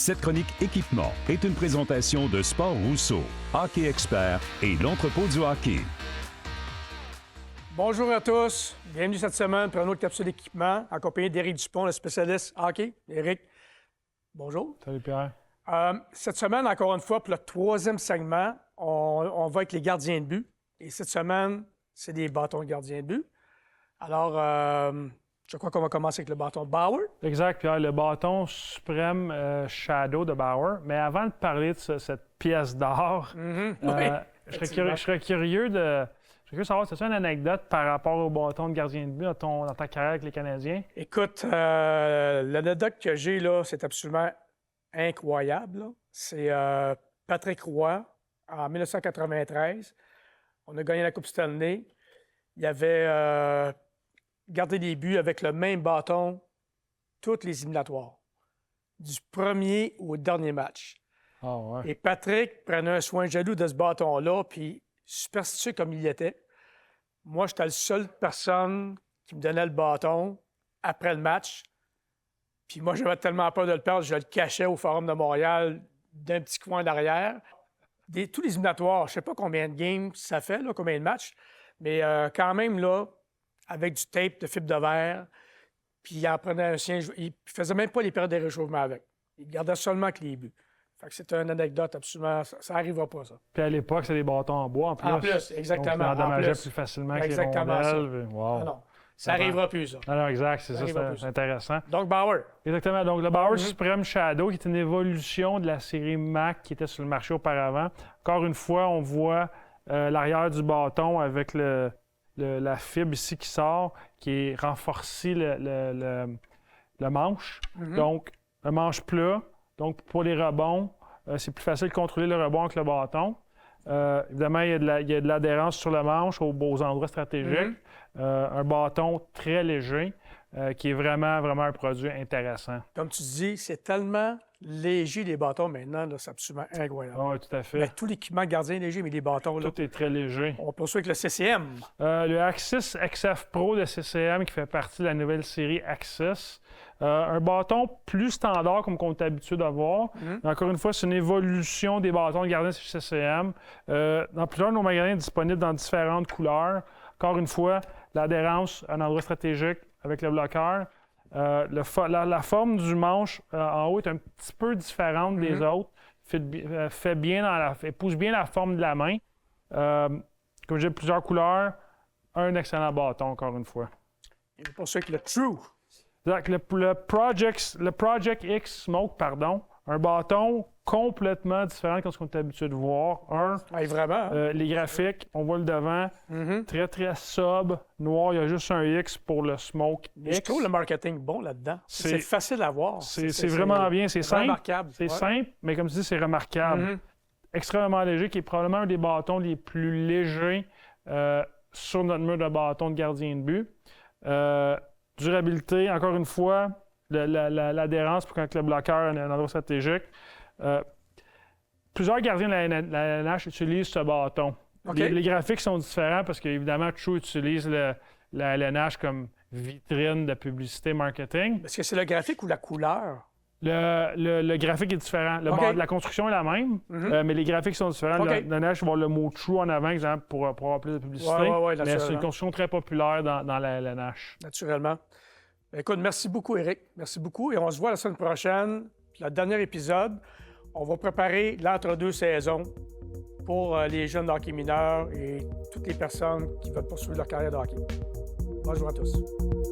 Cette chronique équipement est une présentation de Sport Rousseau, Hockey Expert et l'entrepôt du hockey. Bonjour à tous. Bienvenue cette semaine pour une autre capsule d'équipement en compagnie d'Éric Dupont, le spécialiste hockey. Éric, bonjour. Salut Pierre. Cette semaine, encore une fois, pour le troisième segment, on va avec les gardiens de but. Et cette semaine, c'est des bâtons de gardiens de but. Alors, je crois qu'on va commencer avec le bâton de Bauer. Exact, Pierre, le bâton suprême Shadow de Bauer. Mais avant de parler de cette pièce d'or, je serais curieux de savoir, c'est-tu une anecdote par rapport au bâton de gardien de but dans ta carrière avec les Canadiens? Écoute, l'anecdote que j'ai, là, c'est absolument incroyable, là. C'est Patrick Roy, en 1993. On a gagné la Coupe Stanley. Il avait gardé des buts avec le même bâton toutes les éliminatoires, du premier au dernier match. Oh, ouais. Et Patrick prenait un soin jaloux de ce bâton-là, puis superstitieux comme il était. Moi, j'étais la seule personne qui me donnait le bâton après le match. Puis moi, j'avais tellement peur de le perdre, je le cachais au Forum de Montréal d'un petit coin d'arrière. Tous les éliminatoires, je ne sais pas combien de games ça fait, là, combien de matchs, mais quand même, là, avec du tape de fibre de verre, puis il en prenait un sien. Il ne faisait même pas les périodes de réchauffement avec. Il gardait seulement que les buts. Fait que c'est une anecdote absolument... Ça n'arrivera pas, ça. Puis à l'époque, c'est des bâtons en bois en plus. En plus, exactement. Donc, ça endommageait en plus. plus facilement que les Exactement rondelles. Wow. Ah non, ça n'arrivera plus, ça. Alors, exact, c'est ça, arrivera plus, c'est intéressant. Donc, Bauer. Exactement. Donc, le Bauer Supreme Shadow, qui est une évolution de la série Mac qui était sur le marché auparavant. Encore une fois, on voit l'arrière du bâton avec la fibre ici qui sort, qui est renforcée le manche. Donc, le manche plat. Donc, pour les rebonds, c'est plus facile de contrôler le rebond avec le bâton. Évidemment, il y a de l'adhérence sur le manche aux endroits stratégiques. Un bâton très léger qui est vraiment, vraiment un produit intéressant. Comme tu dis, c'est tellement léger, les bâtons, maintenant, là, c'est absolument incroyable. Oui, tout à fait. Mais tout l'équipement gardien est léger, mais les bâtons, là, Tout est très léger. on poursuit avec le CCM. Le Axis XF Pro de CCM qui fait partie de la nouvelle série Axis. Un bâton plus standard comme on est habitué d'avoir. Encore une fois, c'est une évolution des bâtons de gardien chez CCM. Dans plusieurs de nos magasins disponibles dans différentes couleurs. Encore une fois, l'adhérence à un endroit stratégique avec le bloqueur. La forme du manche en haut est un petit peu différente des autres. Elle pousse bien la forme de la main. Comme j'ai plusieurs couleurs, un excellent bâton, encore une fois. Et pour ceux qui le True. Donc, le Project X Smoke, un bâton complètement différent de ce qu'on est habitué de voir. Oui, vraiment. Hein? Les graphiques, on voit le devant, très, très sobre, noir. Il y a juste un X pour le Smoke X. Je trouve le marketing bon là-dedans. C'est facile à voir. C'est vraiment bien. C'est simple. Remarquable. C'est simple, mais comme tu dis, c'est remarquable. Extrêmement léger, qui est probablement un des bâtons les plus légers sur notre mur de bâton de gardien de but. Durabilité, encore une fois, l'adhérence pour quand le bloqueur est un endroit stratégique. Plusieurs gardiens de la LNH utilisent ce bâton. Okay. Les graphiques sont différents parce qu'évidemment, True utilise la LNH comme vitrine de publicité marketing. Est-ce que c'est le graphique ou la couleur? Le graphique est différent. La construction est la même, mais les graphiques sont différents. La LNH va avoir le mot True en avant, exemple, pour avoir plus de publicité. Mais c'est une construction très populaire dans la LNH. Naturellement. Écoute, merci beaucoup, Éric. Merci beaucoup. Et on se voit la semaine prochaine, le dernier épisode. On va préparer l'entre-deux saisons pour les jeunes de hockey mineurs et toutes les personnes qui veulent poursuivre leur carrière de hockey. Bonjour à tous.